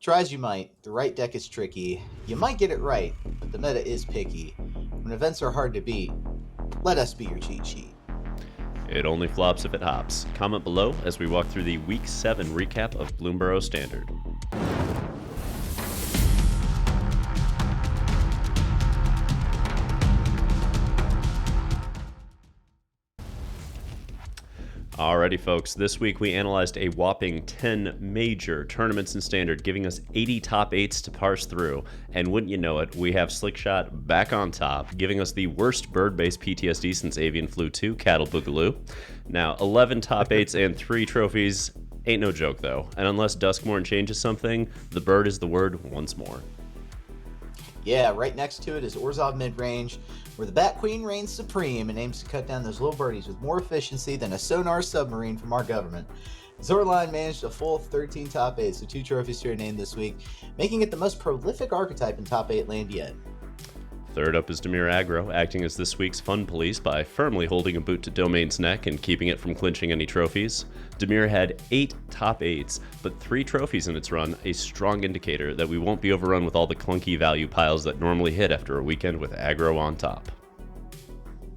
Try as you might, the right deck is tricky. You might get it right, but the meta is picky. When events are hard to beat, let us be your cheat sheet. It only flops if it hops. Comment below as we walk through the Week 7 recap of Bloomburrow Standard. Alrighty folks, this week we analyzed a whopping 10 major tournaments in Standard, giving us 80 top 8s to parse through, and wouldn't you know it, we have Slickshot back on top, giving us the worst bird-based PTSD since Avian Flu 2, Cattle Boogaloo. Now, 11 top 8s and 3 trophies, ain't no joke though, and unless Duskmourn changes something, the bird is the word once more. Yeah, right next to it is Orzhov Mid-Range, where the Bat Queen reigns supreme and aims to cut down those little birdies with more efficiency than a sonar submarine from our government. Zorline managed a full 13 top 8s, so 2 trophies to her name this week, making it the most prolific archetype in top 8 land yet. Third up is Dimir Aggro, acting as this week's fun police by firmly holding a boot to Domain's neck and keeping it from clinching any trophies. Dimir had 8 top 8s, but 3 trophies in its run, a strong indicator that we won't be overrun with all the clunky value piles that normally hit after a weekend with Aggro on top.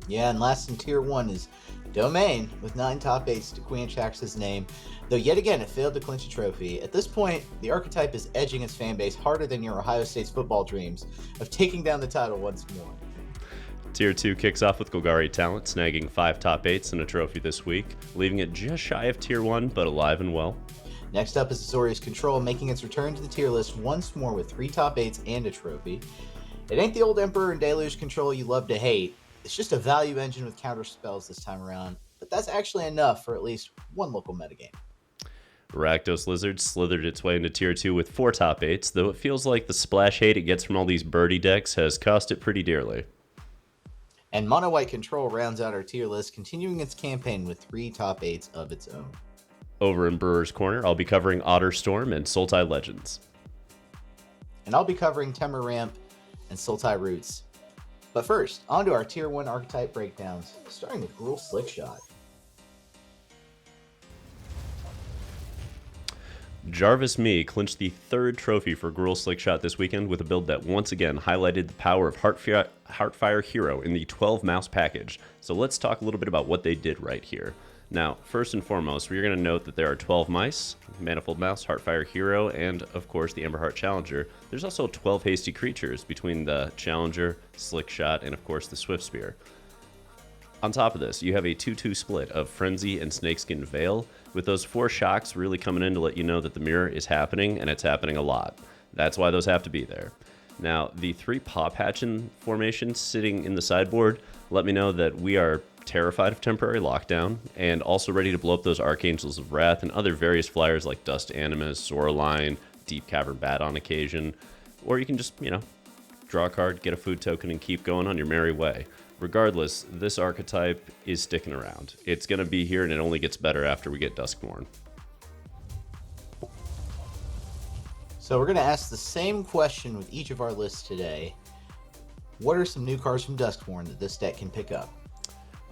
Yeah, and last in Tier 1 is Domain, with 9 top 8s to Queen Shax's name, though yet again it failed to clinch a trophy. At this point, the archetype is edging its fanbase harder than your Ohio State's football dreams of taking down the title once more. Tier 2 kicks off with Golgari Talent, snagging 5 top 8s and a trophy this week, leaving it just shy of Tier 1, but alive and well. Next up is Azorius Control, making its return to the tier list once more with 3 top 8s and a trophy. It ain't the old Emperor and Deluge Control you love to hate. It's just a value engine with counter spells this time around, but that's actually enough for at least one local metagame. Rakdos Lizards slithered its way into Tier 2 with 4 top 8s, though it feels like the splash hate it gets from all these birdie decks has cost it pretty dearly. And Mono White Control rounds out our tier list, continuing its campaign with 3 top 8s of its own. Over in Brewer's Corner, I'll be covering Otter Storm and Sultai Legends. And I'll be covering Temur Ramp and Sultai Roots. But first, on to our Tier 1 archetype breakdowns, starting with Gruul Slickshot. Jarvis Me clinched the 3rd trophy for Gruul Slickshot this weekend with a build that once again highlighted the power of Heartfire Hero in the 12 mouse package. So let's talk a little bit about what they did right here. Now, first and foremost, we're going to note that there are 12 mice, Manifold Mouse, Heartfire Hero, and of course the Emberheart Challenger. There's also 12 hasty creatures between the Challenger, Slickshot, and of course the Swift Spear. On top of this, you have a 2-2 split of Frenzy and Snakeskin Veil, with those 4 shocks really coming in to let you know that the mirror is happening, and it's happening a lot. That's why those have to be there. Now, the 3 Paw Patchin formations sitting in the sideboard let me know that we are terrified of temporary lockdown, and also ready to blow up those Archangels of Wrath and other various flyers like Dust Animus, Soraline, Deep Cavern Bat on occasion. Or you can just, draw a card, get a food token, and keep going on your merry way. Regardless, this archetype is sticking around. It's going to be here, and it only gets better after we get Duskmourn. So we're going to ask the same question with each of our lists today. What are some new cards from Duskmourn that this deck can pick up?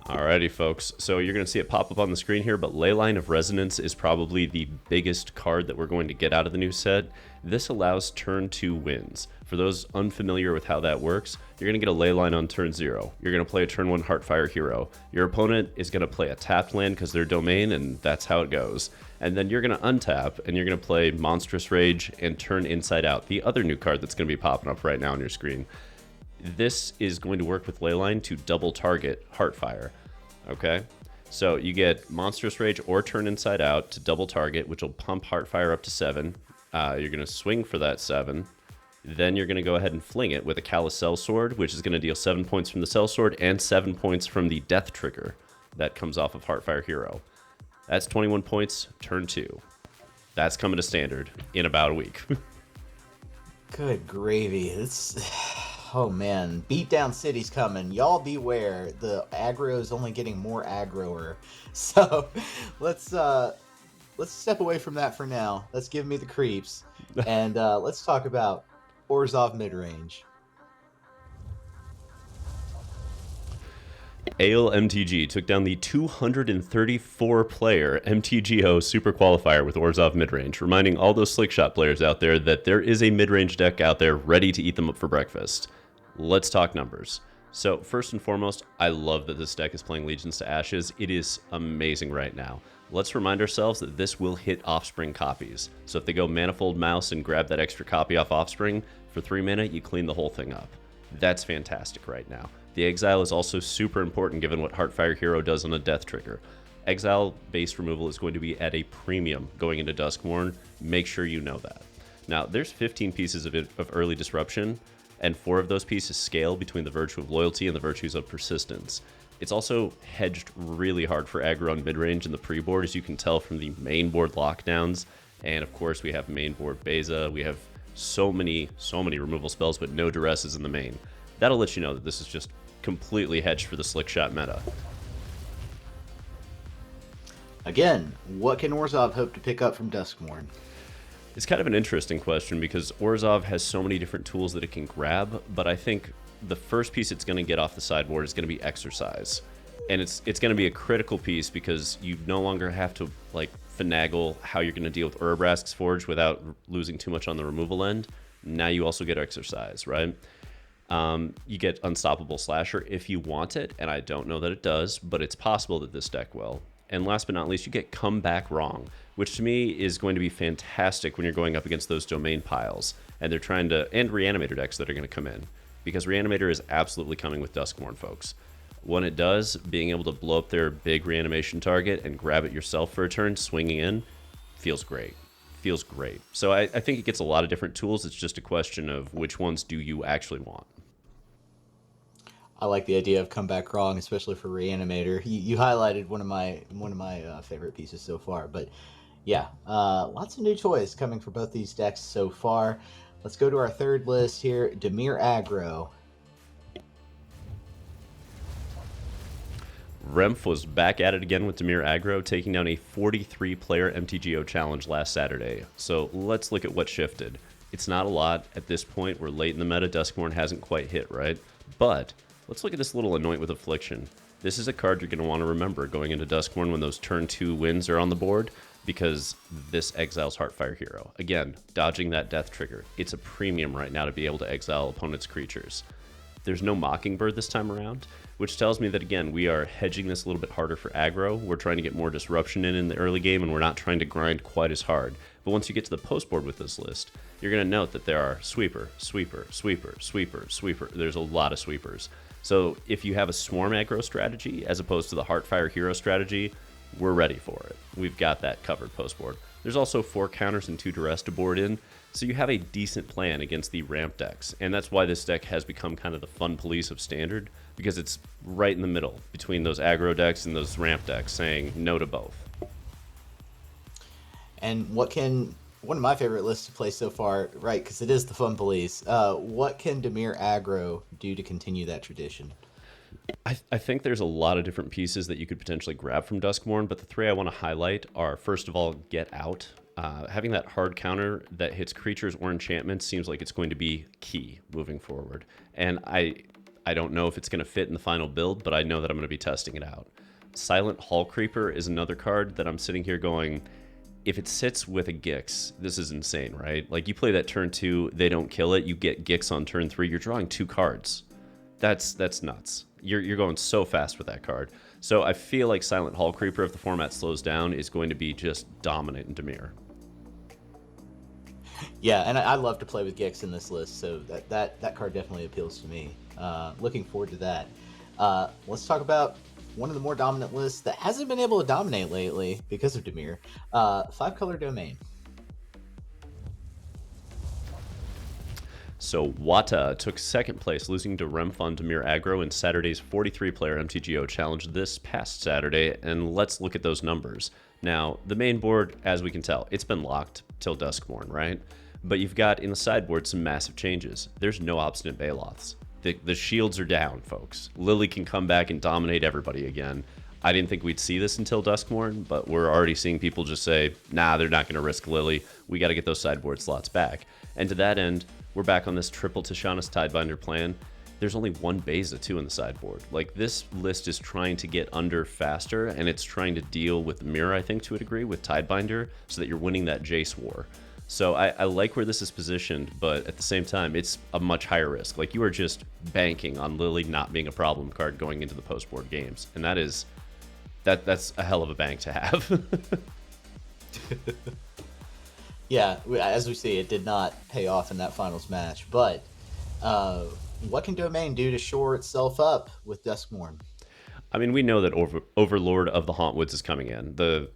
Alrighty, folks. So you're going to see it pop up on the screen here, but Leyline of Resonance is probably the biggest card that we're going to get out of the new set. This allows turn 2 wins. For those unfamiliar with how that works, you're going to get a Leyline on turn 0. You're going to play a turn 1 Heartfire Hero. Your opponent is going to play a tapped land because they're Domain, and that's how it goes. And then you're going to untap, and you're going to play Monstrous Rage and turn Inside Out, the other new card that's going to be popping up right now on your screen. This is going to work with Leyline to double target Heartfire, okay? So you get Monstrous Rage or Turn Inside Out to double target, which will pump Heartfire up to 7. You're going to swing for that 7. Then you're going to go ahead and fling it with a Callous Sellsword, which is going to deal 7 points from the Sellsword and 7 points from the Death Trigger that comes off of Heartfire Hero. That's 21 points, turn 2. That's coming to Standard in about a week. Good gravy. Oh man, Beatdown City's coming. Y'all beware. The aggro is only getting more aggroer. So let's step away from that for now. Let's give me the creeps. And let's talk about Orzhov Midrange. Ale MTG took down the 234-player MTGO Super Qualifier with Orzhov Midrange, reminding all those Slickshot players out there that there is a mid-range deck out there ready to eat them up for breakfast. Let's talk numbers. So first and foremost, I love that this deck is playing Legions to Ashes. It is amazing right now. Let's remind ourselves that this will hit Offspring copies. So if they go Manifold Mouse and grab that extra copy off Offspring, for 3 mana, you clean the whole thing up. That's fantastic right now. The Exile is also super important given what Heartfire Hero does on a death trigger. Exile-based removal is going to be at a premium going into Duskmourn. Make sure you know that. Now, there's 15 pieces of early disruption, and 4 of those pieces scale between the Virtue of Loyalty and the Virtues of Persistence. It's also hedged really hard for aggro on mid-range in the pre-board, as you can tell from the main board lockdowns. And of course, we have main board Beza. We have so many removal spells, but no duresses in the main. That'll let you know that this is just completely hedged for the Slickshot meta. Again, what can Orzhov hope to pick up from Duskmourn? It's kind of an interesting question because Orzhov has so many different tools that it can grab, but I think the first piece it's going to get off the sideboard is going to be Exercise. And it's going to be a critical piece because you no longer have to like finagle how you're going to deal with Urabrask's Forge without losing too much on the removal end. Now you also get Exercise, right? You get Unstoppable Slasher if you want it, and I don't know that it does, but it's possible that this deck will. And last but not least, you get Come Back Wrong, which to me is going to be fantastic when you're going up against those domain piles, and they're trying to, and Reanimator decks that are going to come in, because Reanimator is absolutely coming with Duskmourn, folks. When it does, being able to blow up their big reanimation target and grab it yourself for a turn, swinging in, feels great. Feels great. So I think it gets a lot of different tools. It's just a question of which ones do you actually want. I like the idea of Come Back Wrong, especially for Reanimator. You highlighted one of my favorite pieces so far. But yeah, lots of new toys coming for both these decks so far. Let's go to our third list here. Dimir Aggro. Remph was back at it again with Dimir Aggro, taking down a 43-player MTGO challenge last Saturday. So let's look at what shifted. It's not a lot. At this point, we're late in the meta. Duskmourn hasn't quite hit, right? But let's look at this little Anoint with Affliction. This is a card you're going to want to remember going into Duskmourn when those turn 2 wins are on the board, because this exiles Heartfire Hero. Again, dodging that death trigger. It's a premium right now to be able to exile opponent's creatures. There's no Mockingbird this time around, which tells me that, again, we are hedging this a little bit harder for aggro. We're trying to get more disruption in the early game, and we're not trying to grind quite as hard. But once you get to the post board with this list, you're going to note that there are sweeper, sweeper, sweeper, sweeper, sweeper. There's a lot of sweepers. So if you have a swarm aggro strategy as opposed to the Heartfire Hero strategy, we're ready for it. We've got that covered post board. There's also 4 counters and 2 duress to board in, so you have a decent plan against the ramp decks. And that's why this deck has become kind of the fun police of Standard, because it's right in the middle between those aggro decks and those ramp decks, saying no to both. And one of my favorite lists to play so far, right, because it is the fun police, what can Dimir Aggro do to continue that tradition? I think there's a lot of different pieces that you could potentially grab from Duskmourn, but the 3 I want to highlight are, first of all, Get Out. Having that hard counter that hits creatures or enchantments seems like it's going to be key moving forward. And I don't know if it's going to fit in the final build, but I know that I'm going to be testing it out. Silent Hall Creeper is another card that I'm sitting here going, if it sits with a Gix, this is insane, right? Like, you play that turn 2, they don't kill it, you get Gix on turn 3, you're drawing 2 cards. That's nuts. You're going so fast with that card. So I feel like Silent Hall Creeper, if the format slows down, is going to be just dominant in Dimir. Yeah, and I love to play with Gix in this list, so that card definitely appeals to me. Looking forward to that. Let's talk about one of the more dominant lists that hasn't been able to dominate lately because of Dimir. 5-color Domain. So Wata took second place, losing to Remph on Dimir Aggro in Saturday's 43-player MTGO challenge this past Saturday, and let's look at those numbers. Now, the main board, as we can tell, it's been locked till Duskmourn, right? But you've got in the sideboard some massive changes. There's no Obstinate Baloths. The shields are down, folks. Lily can come back and dominate everybody again. I didn't think we'd see this until Duskmourn, but we're already seeing people just say, nah, they're not going to risk Lily. We got to get those sideboard slots back. And to that end, we're back on this triple Tishana's Tidebinder plan. there's only one Beza too in the sideboard. Like, this list is trying to get under faster, and it's trying to deal with mirror, I think, to a degree, with Tidebinder, so that you're winning that Jace war. So I like where this is positioned, but at the same time, it's a much higher risk. Like, you are just banking on Lily not being a problem card going into the post-board games, and that's a hell of a bank to have. Yeah, as we see, it did not pay off in that finals match. But what can Domain do to shore itself up with Duskmourn? I mean, we know that Overlord of the Hauntwoods is coming in. The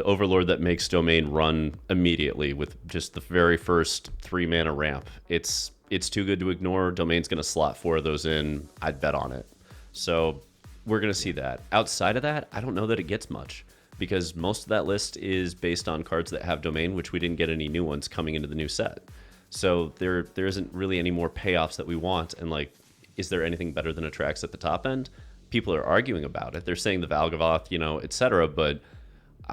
Overlord that makes Domain run immediately with just the very first 3-mana ramp. It's too good to ignore. Domain's going to slot 4 of those in. I'd bet on it. So we're going to see that. Outside of that, I don't know that it gets much, because most of that list is based on cards that have Domain, which we didn't get any new ones coming into the new set. So there isn't really any more payoffs that we want. And, like, is there anything better than Atrax at the top end? People are arguing about it. They're saying the Valgavoth, etc. But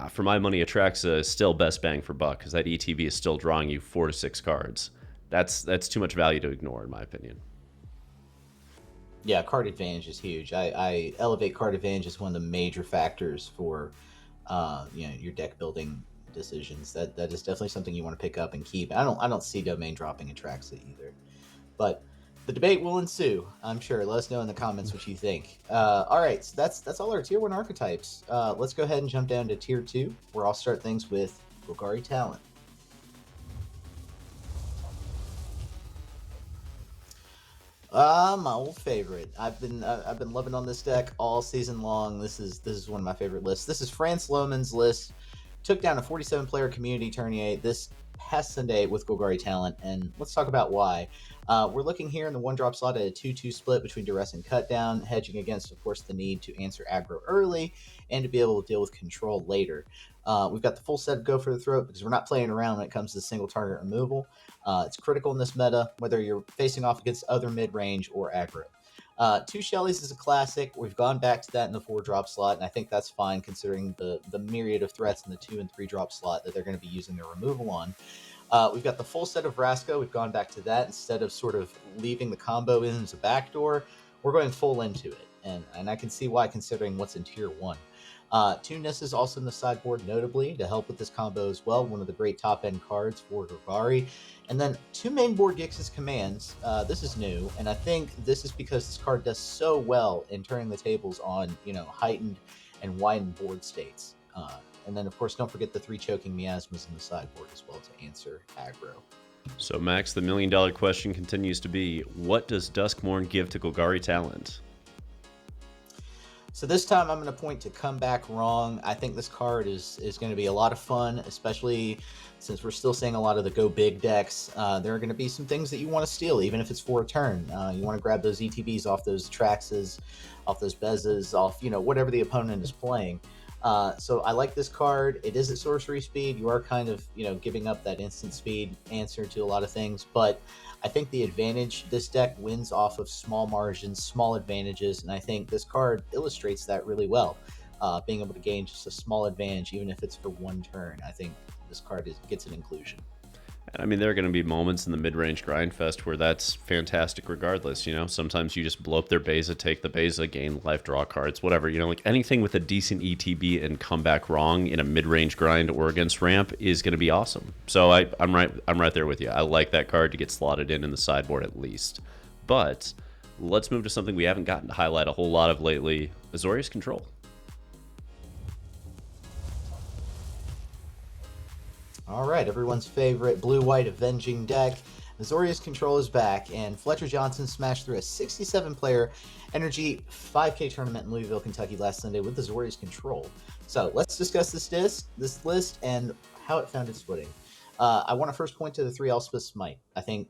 for my money, Atraxa is still best bang for buck, because that ETB is still drawing you 4 to 6 cards. That's too much value to ignore, in my opinion. Yeah, card advantage is huge. I elevate card advantage as one of the major factors for your deck building decisions. That is definitely something you want to pick up and keep. I don't see Domain dropping Atraxa either. But the debate will ensue, I'm sure. Let us know in the comments what you think. All right, so that's all our Tier 1 archetypes. Let's go ahead and jump down to Tier 2, where I'll start things with Golgari Talent. My old favorite. I've been loving on this deck all season long. This is one of my favorite lists. This is France Lohman's list. Took down a 47-player community tourney this past Sunday with Golgari Talent, and let's talk about why. We're looking here in the 1-drop slot at a 2-2 split between Duress and Cutdown, hedging against, of course, the need to answer aggro early and to be able to deal with control later. We've got the full set of Go for the Throat, because we're not playing around when it comes to single target removal. It's critical in this meta, whether you're facing off against other mid-range or aggro. 2 Shellys is a classic. We've gone back to that in the 4-drop slot, and I think that's fine considering the myriad of threats in the 2 and 3-drop slot that they're going to be using their removal on. We've got the full set of Rasco. We've gone back to that instead of sort of leaving the combo in as a backdoor. We're going full into it, and I can see why, considering what's in Tier 1. 2 Nisses also in the sideboard, notably, to help with this combo as well. One of the great top-end cards for Golgari. And then 2 main board Gix's commands. This is new, and I think this is because this card does so well in turning the tables on, heightened and widened board states. And then, of course, don't forget the 3 choking miasmas in the sideboard as well to answer aggro. So, Max, the $1 million question continues to be, what does Duskmourn give to Golgari Talent? So this time I'm going to point to Come Back Wrong. I think this card is going to be a lot of fun, especially since we're still seeing a lot of the Go Big decks. There are going to be some things that you want to steal, even if it's for a turn. You want to grab those ETBs off those Traxes, off those Bezas, off, whatever the opponent is playing. So I like this card. It is at sorcery speed. You are kind of, giving up that instant speed answer to a lot of things, but I think the advantage, this deck wins off of small margins, small advantages, and I think this card illustrates that really well. Being able to gain just a small advantage, even if it's for one turn, I think this card gets an inclusion. I mean, there are going to be moments in the mid-range grind fest where that's fantastic regardless, Sometimes you just blow up their Beza, take the Beza, gain life, draw cards, whatever, like anything with a decent ETB and come back wrong in a mid-range grind or against ramp is going to be awesome. So I'm right there with you. I like that card to get slotted in the sideboard at least. But let's move to something we haven't gotten to highlight a whole lot of lately, Azorius Control. All right, everyone's favorite blue-white avenging deck. Azorius Control is back, and Fletcher Johnson smashed through a 67-player Energy 5K tournament in Louisville, Kentucky last Sunday with Azorius Control. So let's discuss this list and how it found its footing. I want to first point to the 3 Elspeth Smite. I think,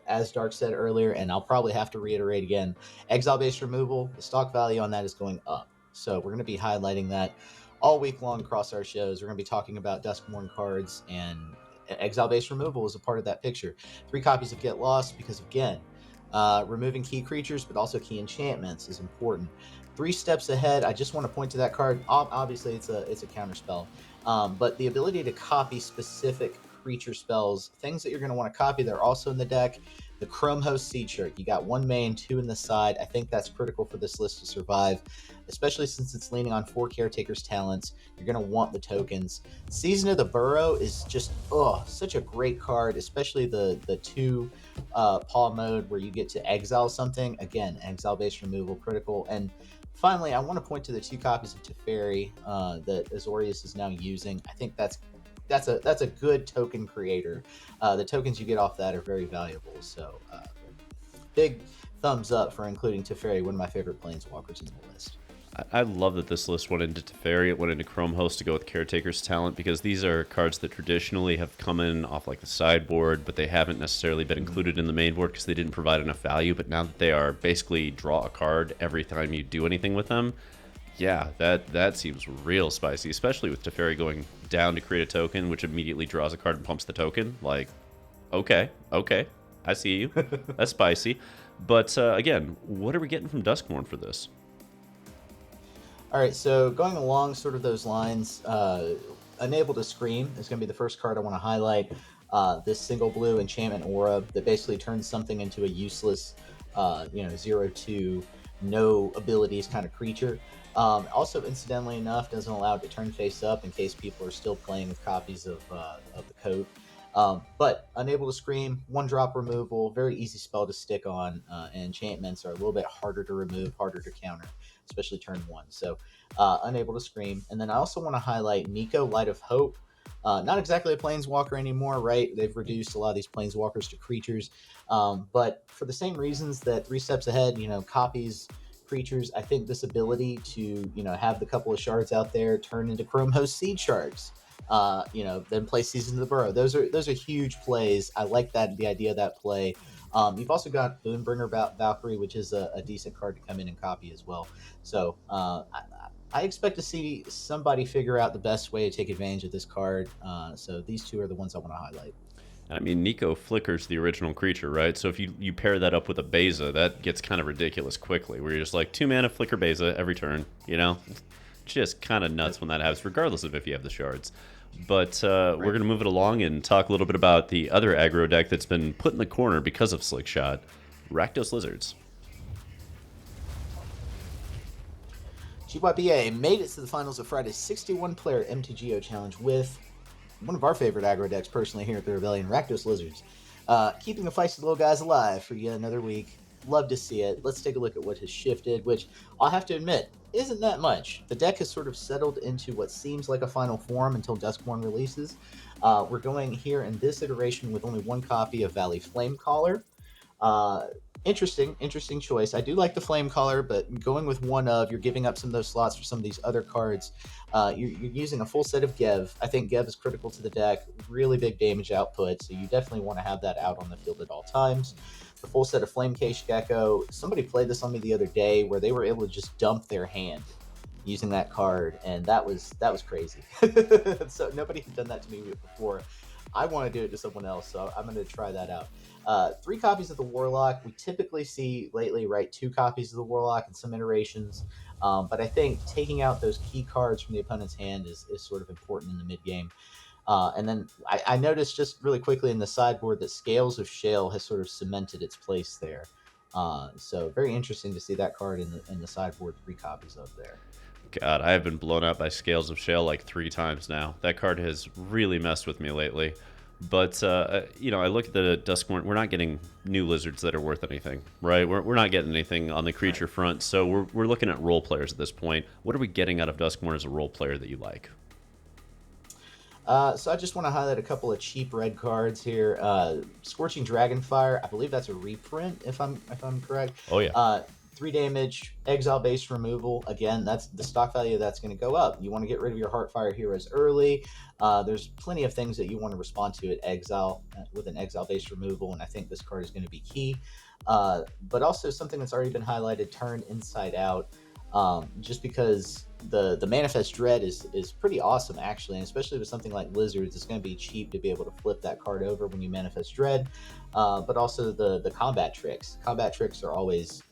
as Dark said earlier, and I'll probably have to reiterate again, exile-based removal, the stock value on that is going up. So we're going to be highlighting that all week long across our shows. We're going to be talking about Duskmourn cards, and exile-based removal is a part of that picture. 3 copies of Get Lost, because again, removing key creatures, but also key enchantments is important. 3 steps ahead, I just want to point to that card. Obviously, it's a counterspell, but the ability to copy specific creature spells, things that you're going to want to copy that are also in the deck. The Chrome Host Seed Shark. You got 1 main, 2 in the side. I think that's critical for this list to survive, especially since it's leaning on 4 Caretaker's talents. You're going to want the tokens. Season of the Burrow is just, such a great card, especially the 2 paw mode where you get to exile something. Again, exile-based removal, critical. And finally, I want to point to the 2 copies of Teferi that Azorius is now using. I think that's a good token creator. The tokens you get off that are very valuable. So big thumbs up for including Teferi, one of my favorite planeswalkers in the list. I love that this list went into Teferi, it went into Chrome Host to go with Caretaker's Talent, because these are cards that traditionally have come in off like the sideboard, but they haven't necessarily been included in the main board because they didn't provide enough value. But now that they are basically draw a card every time you do anything with them, yeah, that seems real spicy, especially with Teferi going down to create a token, which immediately draws a card and pumps the token. Like, okay, I see you. That's spicy. But again, what are we getting from Duskmourn for this? All right, so going along sort of those lines, Unable to Scream is going to be the first card I want to highlight. This single blue enchantment aura that basically turns something into a useless, 0/2, no abilities kind of creature. Also, incidentally enough, doesn't allow it to turn face up in case people are still playing with copies of the coat. But Unable to Scream, 1-drop removal, very easy spell to stick on, and enchantments are a little bit harder to remove, harder to counter, especially turn 1. So Unable to Scream. And then I also want to highlight Nico, Light of Hope. Not exactly a planeswalker anymore, right? They've reduced a lot of these planeswalkers to creatures. But for the same reasons that 3 steps ahead, copies creatures, I think this ability to, have the couple of shards out there turn into Chrome Host Seed Sharks, then play Season of the Burrow. Those are huge plays. I like the idea of that play. You've also got Boonbringer Valkyrie, which is a decent card to come in and copy as well. So I expect to see somebody figure out the best way to take advantage of this card. So these 2 are the ones I want to highlight. I mean, Nico flickers the original creature, right? So if you pair that up with a Beza, that gets kind of ridiculous quickly, where you're just like 2 mana flicker Beza every turn, Just kind of nuts when that happens, regardless of if you have the shards. But We're going to move it along and talk a little bit about the other aggro deck that's been put in the corner because of Slickshot, Rakdos Lizards. GYBA made it to the finals of Friday's 61-player MTGO challenge with one of our favorite aggro decks personally here at the Rebellion, Rakdos Lizards. Keeping the feisty little guys alive for yet another week. Love to see it. Let's take a look at what has shifted, which I'll have to admit isn't that much. The deck has sort of settled into what seems like a final form until Duskmourn releases. We're going here in this iteration with only 1 copy of Valley Flamecaller. Interesting choice. I do like the Flamecaller, but going with one of, you're giving up some of those slots for some of these other cards. You're using a full set of Gev. I think Gev is critical to the deck. Really big damage output, so you definitely want to have that out on the field at all times. The full set of Flamecase Gecko. Somebody played this on me the other day where they were able to just dump their hand using that card, and that was crazy. So nobody had done that to me before. I want to do it to someone else, so I'm going to try that out. 3 copies of the Warlock. We typically see lately, right, 2 copies of the Warlock in some iterations, but I think taking out those key cards from the opponent's hand is sort of important in the mid-game. And then I noticed just really quickly in the sideboard that Scales of Shale has sort of cemented its place there. So very interesting to see that card in the sideboard, 3 copies of there. God, I have been blown out by Scales of Shale like 3 times now. That card has really messed with me lately. But, I look at the Duskmourn. We're not getting new lizards that are worth anything, right? We're not getting anything on the creature front. So we're looking at role players at this point. What are we getting out of Duskmourn as a role player that you like? So I just want to highlight a couple of cheap red cards here. Scorching Dragonfire, I believe that's a reprint, if I'm correct. Oh yeah. 3 damage, exile-based removal. Again, that's the stock value that's going to go up. You want to get rid of your Heartfire heroes early. There's plenty of things that you want to respond to at exile with an exile-based removal, and I think this card is going to be key. But also something that's already been highlighted, Turn Inside Out. Just because the Manifest Dread is pretty awesome, actually, and especially with something like Lizards, it's going to be cheap to be able to flip that card over when you Manifest Dread. But also the combat tricks. Combat tricks are always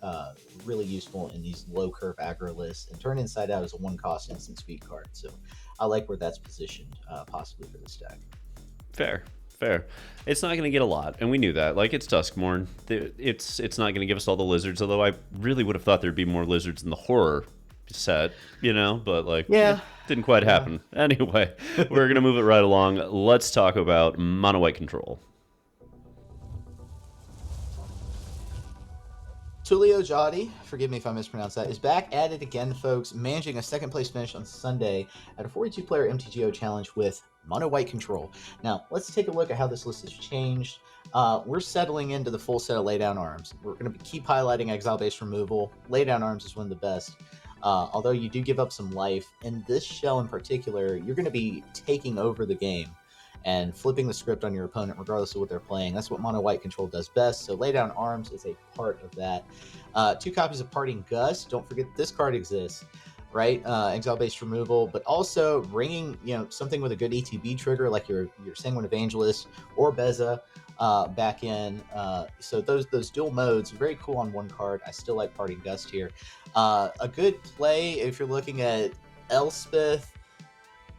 really useful in these low curve aggro lists, and Turn Inside Out is a 1-cost instant speed card, so I like where that's positioned possibly for this deck. Fair. Fair. It's not going to get a lot, and we knew that. Like, it's Duskmourn. It's not going to give us all the lizards, although I really would have thought there'd be more lizards in the horror set, you know, but like, Yeah. it didn't quite happen. Anyway, we're going to move it right along. Let's talk about mono white control. Tulio Jodi, forgive me if I mispronounce that, is back at it again, folks, managing a second place finish on Sunday at a 42-player MTGO challenge with mono white control. Now, let's take a look at how this list has changed. We're settling into the full set of laydown arms. We're going to keep highlighting exile-based removal. Laydown arms is one of the best. Although you do give up some life, in this shell in particular, you're going to be taking over the game and flipping the script on your opponent regardless of what they're playing. That's what mono white control does best, so lay down arms is a part of that. 2 copies of Parting Gust. Don't forget this card exists, right? Exile based removal, but also bringing, you know, something with a good ETB trigger like your Sanguine Evangelist or Beza back in. So those dual modes, very cool on one card. I still like Parting Gust here. A good play if you're looking at Elspeth,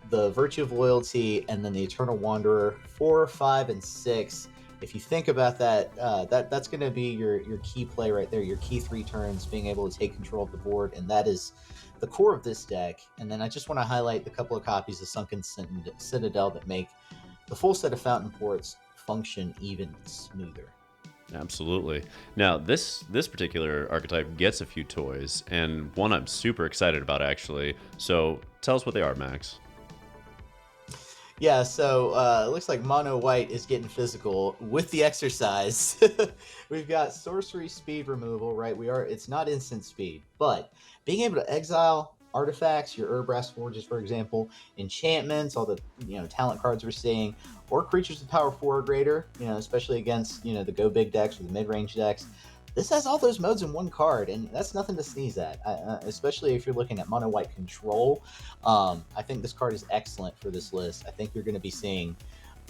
the Virtue of Loyalty, and then the Eternal Wanderer. 4, 5, and 6. If you think about that, that's going to be your key play right there, your key 3 turns, being able to take control of the board, and that is the core of this deck. And then I just want to highlight the couple of copies of Sunken Citadel that make the full set of Fountain Ports function even smoother. Absolutely. Now, this particular archetype gets a few toys, and one I'm super excited about, actually. So tell us what they are, Max. Yeah, so it looks like mono white is getting physical with the exercise. We've got sorcery speed removal, right? It's not instant speed, but being able to exile artifacts, your Urbrass Forges, for example, enchantments, all the talent cards we're seeing, or creatures with power 4 or greater, especially against the go big decks or the mid-range decks. This has all those modes in one card, and that's nothing to sneeze at, especially if you're looking at mono white control. I think this card is excellent for this list. I think you're going to be seeing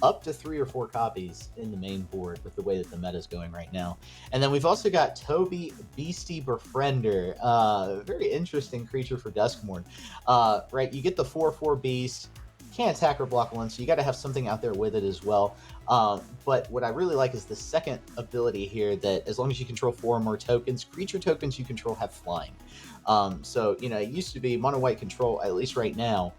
up to 3 or 4 copies in the main board with the way that the meta is going right now. And then we've also got Toby Beastie Befriender, very interesting creature for Duskmourn. Right, you get the 4/4 Beast. Can't attack or block one, so you got to have something out there with it as well. But what I really like is the second ability here, that as long as you control 4 or more tokens, creature tokens you control have flying. So it used to be mono white control, at least right now.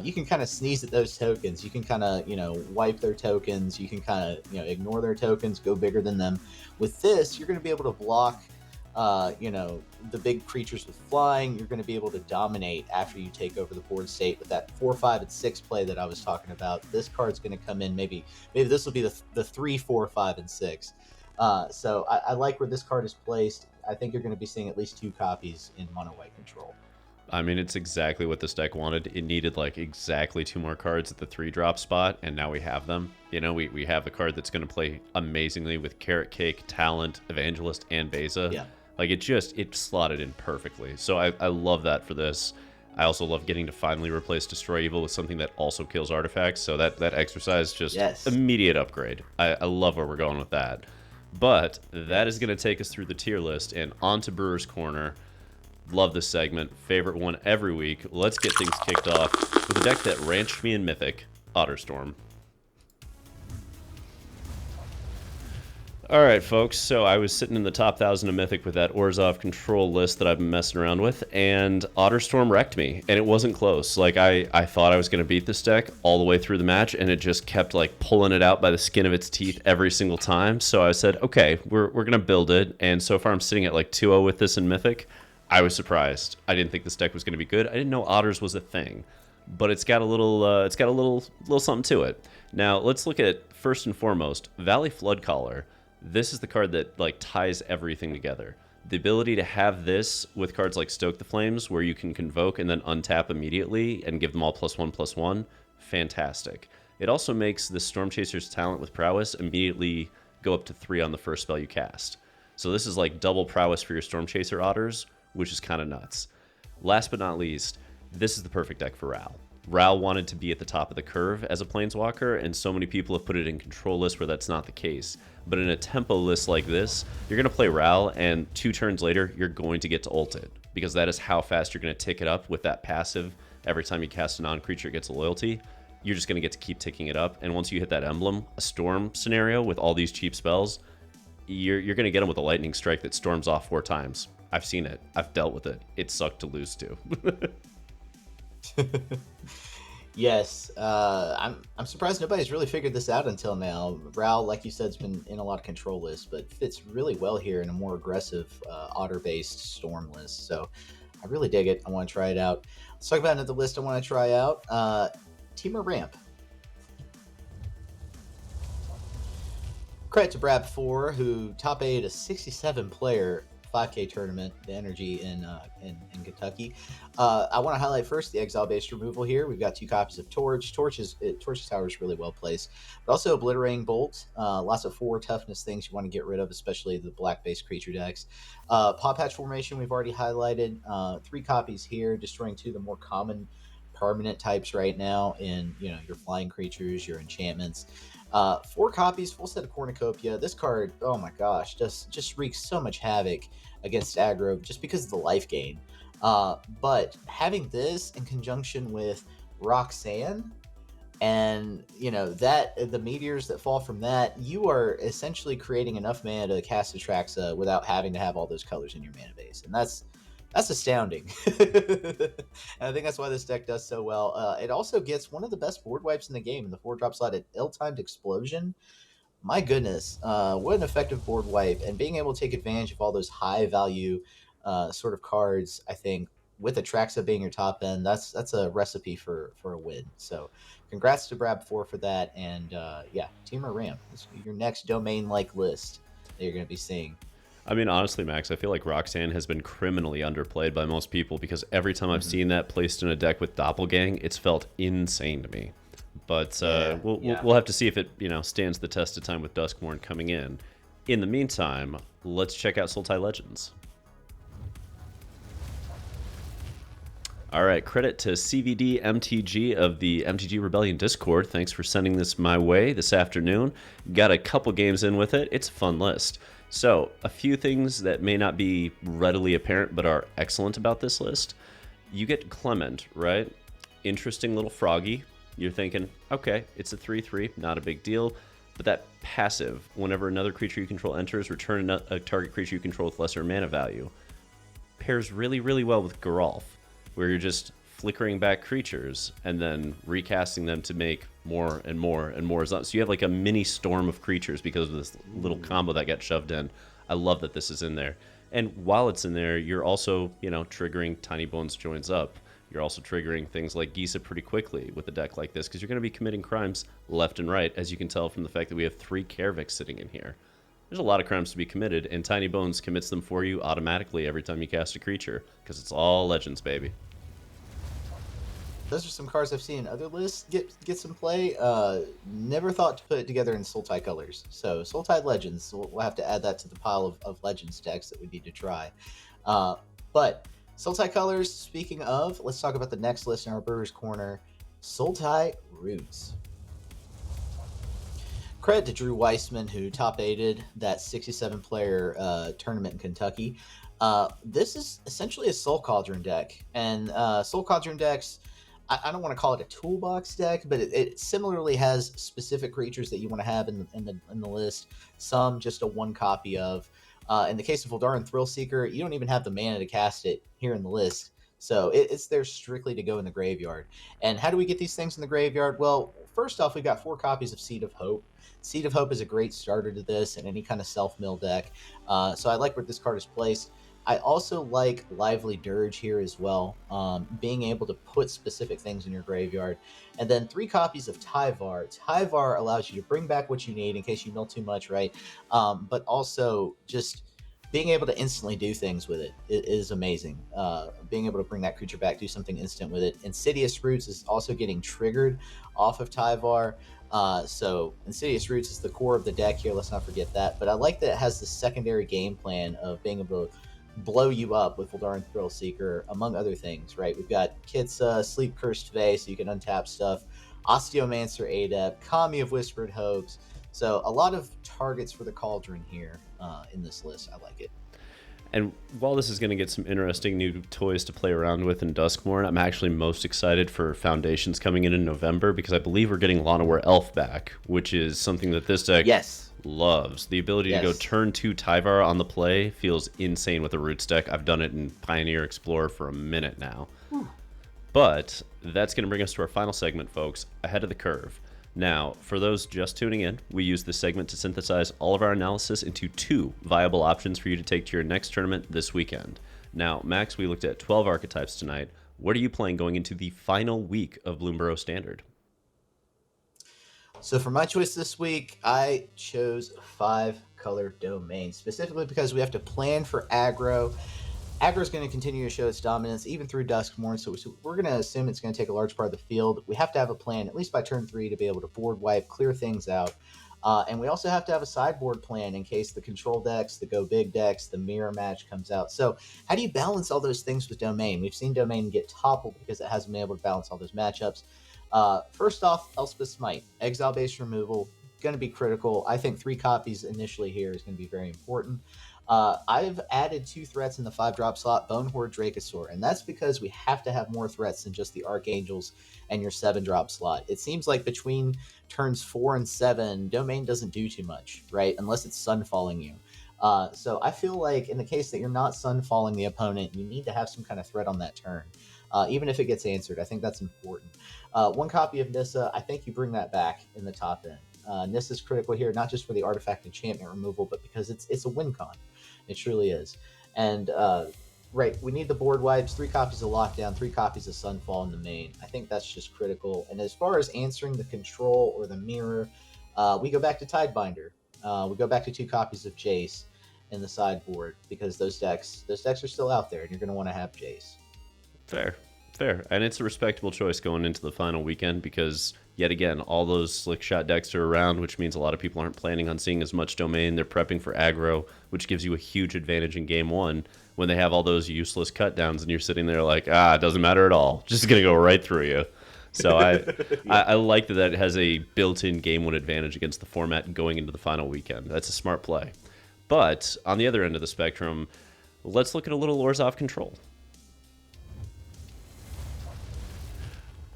You can kind of sneeze at those tokens. You can kind of wipe their tokens. You can kind of ignore their tokens, go bigger than them. With this, you're going to be able to block the big creatures with flying. You're going to be able to dominate after you take over the board state with that 4, 5, and 6 play that I was talking about. This card's going to come in, maybe this will be the 3, 4, 5, and 6. So I like where this card is placed. I think you're going to be seeing at least 2 copies in mono white control. I mean, it's exactly what this deck wanted. It needed like exactly 2 more cards at the 3-drop spot, and now we have them. We have a card that's going to play amazingly with Carrot Cake, Talent, Evangelist, and Beza. Yeah. Like, it slotted in perfectly. So I love that for this. I also love getting to finally replace Destroy Evil with something that also kills artifacts. So that exercise, just immediate upgrade. I love where we're going with that. But that is going to take us through the tier list and onto Brewer's Corner. Love this segment. Favorite one every week. Let's get things kicked off with a deck that ranched me in Mythic, Otter Storm. All right, folks, so I was sitting in the top 1,000 of Mythic with that Orzhov Control list that I've been messing around with, and Otter Storm wrecked me, and it wasn't close. Like, I thought I was going to beat this deck all the way through the match, and it just kept, like, pulling it out by the skin of its teeth every single time. So I said, okay, we're going to build it, and so far I'm sitting at, like, 2-0 with this in Mythic. I was surprised. I didn't think this deck was going to be good. I didn't know Otters was a thing, but it's got a little something to it. Now, let's look at, first and foremost, Valley Floodcaller. This is the card that ties everything together. The ability to have this with cards like Stoke the Flames, where you can convoke and then untap immediately and give them all +1/+1, fantastic. It also makes the Storm Chaser's Talent with Prowess immediately go up to 3 on the first spell you cast. So this is like double prowess for your Storm Chaser Otters, which is kind of nuts. Last but not least, this is the perfect deck for Ral. Ral wanted to be at the top of the curve as a Planeswalker, and so many people have put it in control lists where that's not the case. But in a tempo list like this, you're going to play Ral, and 2 turns later, you're going to get to ult it, because that is how fast you're going to tick it up with that passive. Every time you cast a non-creature, it gets a loyalty. you're just going to get to keep ticking it up. And once you hit that emblem, a storm scenario with all these cheap spells, you're going to get them with a lightning strike that storms off 4 times. I've seen it. I've dealt with it. It sucked to lose to. Yes, I'm surprised nobody's really figured this out until now. Ral, like you said, has been in a lot of control lists, but fits really well here in a more aggressive otter-based storm list. So I really dig it. I want to try it out. Let's talk about another list I want to try out. Temur Ramp. Credit to Brab4, who top 8 a 67-player 5K tournament, the Energy in Kentucky. I want to highlight first the exile-based removal here. We've got 2 copies of Torch. Torch's Tower is really well placed, but also Obliterating Bolt. Lots of 4 toughness things you want to get rid of, especially the black-based creature decks. Paw Patch Formation we've already highlighted. 3 copies here, destroying 2 of the more common permanent types right now in your flying creatures, your enchantments. 4 copies, full set of Cornucopia. This card, oh my gosh, just wreaks so much havoc against aggro just because of the life gain. But having this in conjunction with Roxanne and that the meteors that fall from that, you are essentially creating enough mana to cast Atraxa without having to have all those colors in your mana base, and that's astounding. And I think that's why this deck does so well. It also gets one of the best board wipes in the game in the 4-drop slot at Ill-Timed Explosion. My goodness, what an effective board wipe, and being able to take advantage of all those high value sort of cards. I think with Atraxa being your top end, that's a recipe for a win. So congrats to Brab4 for that. And yeah, Temur Ramp is your next domain like list that you're going to be seeing. I mean, honestly, Max, I feel like Roxanne has been criminally underplayed by most people, because every time I've seen that placed in a deck with Doppelgang, it's felt insane to me. But we'll have to see if it stands the test of time with Duskmourn coming in. In the meantime, let's check out Sultai Legends. All right, credit to CVD MTG of the MTG Rebellion Discord. Thanks for sending this my way this afternoon. Got a couple games in with it. It's a fun list. So, a few things that may not be readily apparent but are excellent about this list. You get Clement, right? Interesting little froggy. You're thinking, okay, it's a 3/3, not a big deal. But that passive, whenever another creature you control enters, return a target creature you control with lesser mana value, pairs really, really well with Geralf, where you're just flickering back creatures and then recasting them to make more and more and more. So you have like a mini storm of creatures because of this little combo that got shoved in. I love that this is in there. And while it's in there, you're also, triggering Tiny Bones Joins Up. You're also triggering things like Gisa pretty quickly with a deck like this, because you're going to be committing crimes left and right, as you can tell from the fact that we have 3 Kervix sitting in here. There's a lot of crimes to be committed, and Tiny Bones commits them for you automatically every time you cast a creature, because it's all Legends, baby. Those are some cards I've seen in other lists get some play. Never thought to put it together in Sultai colors. So Sultai Legends, we'll have to add that to the pile of Legends decks that we need to try. But Sultai colors, speaking of, let's talk about the next list in our Brewers Corner, Sultai Roots. Credit to Drew Weissman, who top-aided that 67-player tournament in Kentucky. This is essentially a Soul Cauldron deck, and Soul Cauldron decks, I don't want to call it a toolbox deck, but it similarly has specific creatures that you want to have in the list. Some just a 1 copy of. In the case of Voldaren Thrillseeker, you don't even have the mana to cast it here in the list. So it's there strictly to go in the graveyard. And how do we get these things in the graveyard? Well, first off, we've got 4 copies of Seed of Hope. Seed of Hope is a great starter to this and any kind of self-mill deck. So I like where this card is placed. I also like Lively Dirge here as well, being able to put specific things in your graveyard. And then 3 copies of Tyvar. Tyvar allows you to bring back what you need in case you mill too much, right? But also just being able to instantly do things with it is amazing. Being able to bring that creature back, do something instant with it. Insidious Roots is also getting triggered off of Tyvar. So Insidious Roots is the core of the deck here, let's not forget that. But I like that it has the secondary game plan of being able to blow you up with Voldaren Thrillseeker, among other things, right? We've got Kitsa, Sleep Cursed Fae, so you can untap stuff, Osteomancer Adept, Kami of Whispered Hopes. So a lot of targets for the Cauldron here in this list. I like it. And while this is going to get some interesting new toys to play around with in Duskmourn, I'm actually most excited for Foundations coming in November, because I believe we're getting Llanowar Elf back, which is something that this deck loves. The ability to go turn 2 Tyvar on the play feels insane with a Roots deck. I've done it in Pioneer Explorer for a minute now. But that's going to bring us to our final segment, folks, Ahead of the Curve. Now, for those just tuning in, we use this segment to synthesize all of our analysis into 2 viable options for you to take to your next tournament this weekend. Now, Max, we looked at 12 archetypes tonight. What are you playing going into the final week of Bloomburrow Standard? So for my choice this week, I chose 5-color domain, specifically because we have to plan for aggro. Aggro is going to continue to show its dominance even through Duskmourn, so we're going to assume it's going to take a large part of the field. We have to have a plan, at least by turn 3, to be able to board wipe, clear things out. And we also have to have a sideboard plan in case the control decks, the go big decks, the mirror match comes out. So how do you balance all those things with domain? We've seen domain get toppled because it hasn't been able to balance all those matchups. First off, Elspeth Smite, exile-based removal, going to be critical. I think 3 copies initially here is going to be very important. I've added 2 threats in the 5-drop slot, Bonehorde, Dracosaur, and that's because we have to have more threats than just the Archangels and your 7-drop slot. It seems like between turns 4 and 7, Domain doesn't do too much, right? Unless it's sunfalling you. So I feel like in the case that you're not sunfalling the opponent, you need to have some kind of threat on that turn. Even if it gets answered, I think that's important. 1 copy of Nissa, I think you bring that back in the top end. Nissa's critical here, not just for the artifact enchantment removal, but because it's a win con. It truly is. And right, we need the board wipes, 3 copies of Lockdown, 3 copies of Sunfall in the main. I think that's just critical. And as far as answering the control or the mirror, we go back to Tidebinder. We go back to 2 copies of Jace in the sideboard, because those decks are still out there, and you're going to want to have Jace. Fair. And it's a respectable choice going into the final weekend, because yet again, all those Slickshot decks are around, which means a lot of people aren't planning on seeing as much domain. They're prepping for aggro, which gives you a huge advantage in game 1 when they have all those useless cut downs and you're sitting there like, it doesn't matter at all. Just going to go right through you. So I like that it has a built-in game 1 advantage against the format going into the final weekend. That's a smart play. But on the other end of the spectrum, let's look at a little Orzhov Control.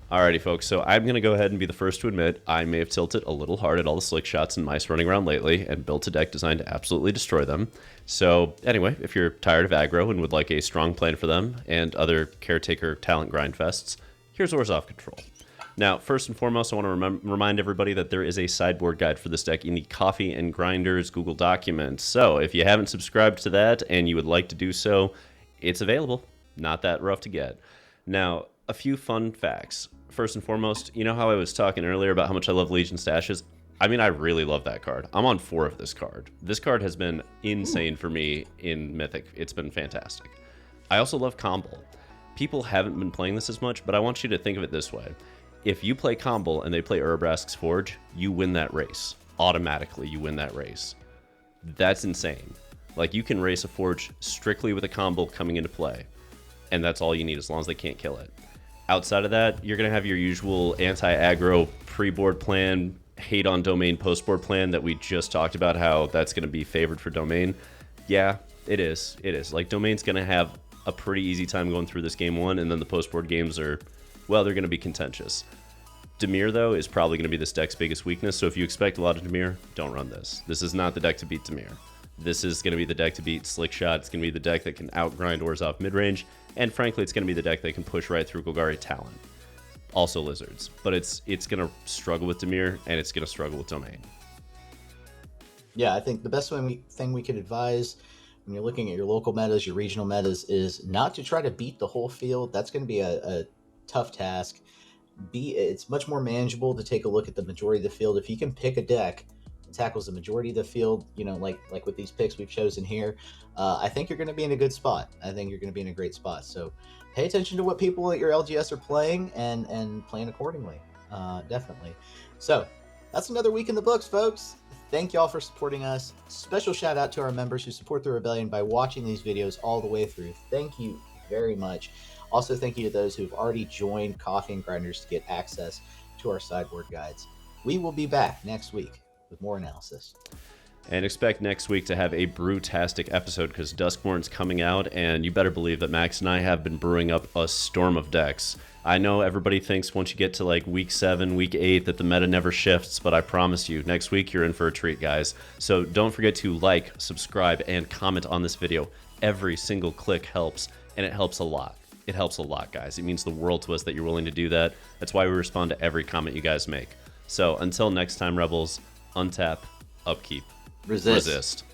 Alrighty, folks, so I'm going to go ahead and be the first to admit I may have tilted a little hard at all the slick shots and mice running around lately and built a deck designed to absolutely destroy them. So anyway, if you're tired of aggro and would like a strong plan for them and other caretaker talent grind fests, here's Orzhov Control. Now, first and foremost, I want to remind everybody that there is a sideboard guide for this deck in the Coffee and Grinders Google document. So if you haven't subscribed to that and you would like to do so, it's available. Not that rough to get. Now, a few fun facts. First and foremost, you know how I was talking earlier about how much I love Legion Stashes? I mean, I really love that card. I'm on 4 of this card. This card has been insane for me in Mythic. It's been fantastic. I also love Combo. People haven't been playing this as much, but I want you to think of it this way. If you play Combo and they play Urabrask's Forge, you win that race. Automatically, you win that race. That's insane. Like, you can race a Forge strictly with a Combo coming into play, and that's all you need as long as they can't kill it. Outside of that, you're going to have your usual anti-aggro pre-board plan, hate on domain post-board plan that we just talked about, how that's going to be favored for domain. Yeah, it is. Like, domain's going to have a pretty easy time going through this game 1, and then the post-board games are, well, they're going to be contentious. Dimir, though, is probably going to be this deck's biggest weakness, so if you expect a lot of Dimir, don't run this. This is not the deck to beat Dimir. This is going to be the deck to beat Slickshot. It's going to be the deck that can outgrind Orzhov Midrange, and frankly, it's going to be the deck that can push right through Golgari Talent. Also Lizards. But it's going to struggle with Dimir, and it's going to struggle with Domain. Yeah, I think the best thing we could advise when you're looking at your local metas, your regional metas, is not to try to beat the whole field. That's going to be a tough task. It's much more manageable to take a look at the majority of the field. If you can pick a deck that tackles the majority of the field, you know, like with these picks we've chosen here, I think you're going to be in a good spot. I think you're going to be in a great spot. So pay attention to what people at your LGS are playing and plan accordingly. Definitely. So that's another week in the books, folks. Thank y'all for supporting us. Special shout out to our members who support the Rebellion by watching these videos all the way through. Thank you very much. Also, thank you to those who've already joined Coffee and Grinders to get access to our sideboard guides. We will be back next week with more analysis. And expect next week to have a brew-tastic episode because Duskmourn's coming out, and you better believe that Max and I have been brewing up a storm of decks. I know everybody thinks once you get to like week 7, week 8 that the meta never shifts, but I promise you, next week you're in for a treat, guys. So don't forget to like, subscribe, and comment on this video. Every single click helps, and it helps a lot. It helps a lot, guys. It means the world to us that you're willing to do that. That's why we respond to every comment you guys make. So until next time, Rebels, untap, upkeep, resist.